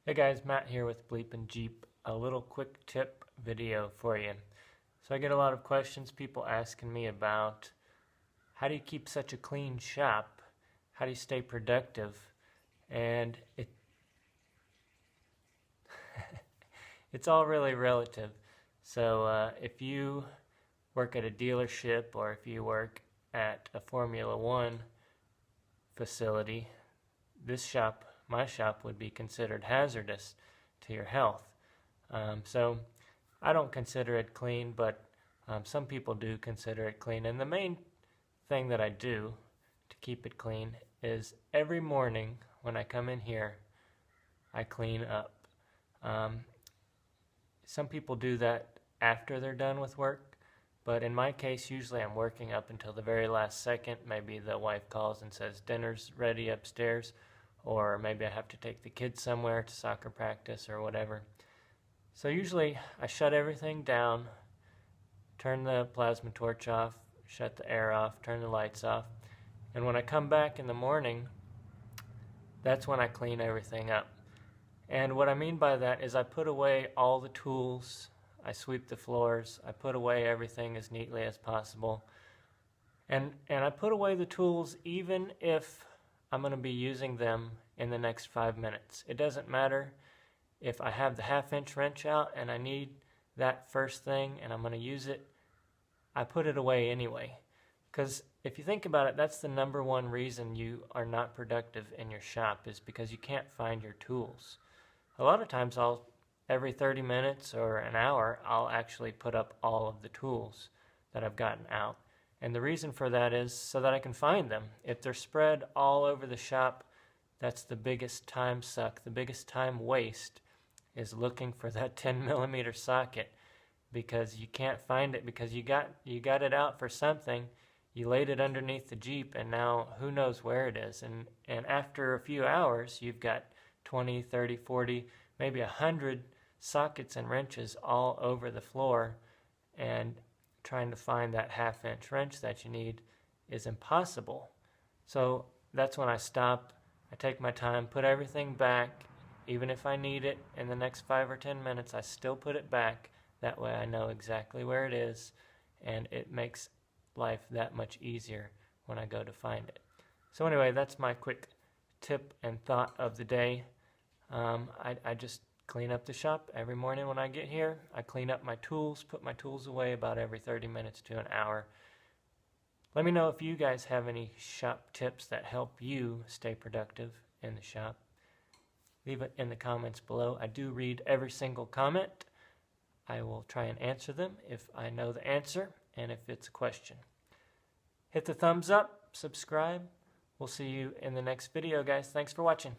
Hey guys, Matt here with BleepinJeep. A little quick tip video for you. So I get a lot of questions, people asking me about how do you keep such a clean shop? How do you stay productive? And it's all really relative. So if you work at a dealership or if you work at a Formula One facility, my shop would be considered hazardous to your health. So I don't consider it clean, but some people do consider it clean. And the main thing that I do to keep it clean is every morning when I come in here, I clean up. Some people do that after they're done with work, but in my case, usually I'm working up until the very last second. Maybe the wife calls and says dinner's ready upstairs, or maybe I have to take the kids somewhere to soccer practice or whatever. So usually I shut everything down, turn the plasma torch off, shut the air off, turn the lights off, and when I come back in the morning, that's when I clean everything up. And what I mean by that is I put away all the tools, I sweep the floors, I put away everything as neatly as possible. And I put away the tools even if I'm going to be using them in the next 5 minutes. It doesn't matter if I have the 1/2-inch wrench out and I need that first thing and I'm going to use it, I put it away anyway. Because if you think about it, that's the number one reason you are not productive in your shop, is because you can't find your tools. A lot of times every 30 minutes or an hour, I'll actually put up all of the tools that I've gotten out. And the reason for that is so that I can find them. If they're spread all over the shop, that's the biggest time suck, the biggest time waste is looking for that 10mm socket, because you can't find it because you got it out for something. You laid it underneath the Jeep and now who knows where it is. And after a few hours, you've got 20, 30, 40, maybe 100 sockets and wrenches all over the floor, and trying to find that 1/2-inch wrench that you need is impossible. So that's when I stop, I take my time, put everything back. Even if I need it in the next 5 or 10 minutes, I still put it back. That way I know exactly where it is, and it makes life that much easier when I go to find it. So anyway, that's my quick tip and thought of the day. I just clean up the shop every morning when I get here. I clean up my tools, put my tools away about every 30 minutes to an hour. Let me know if you guys have any shop tips that help you stay productive in the shop. Leave it in the comments below. I do read every single comment. I will try and answer them if I know the answer and if it's a question. Hit the thumbs up, subscribe. We'll see you in the next video, guys. Thanks for watching.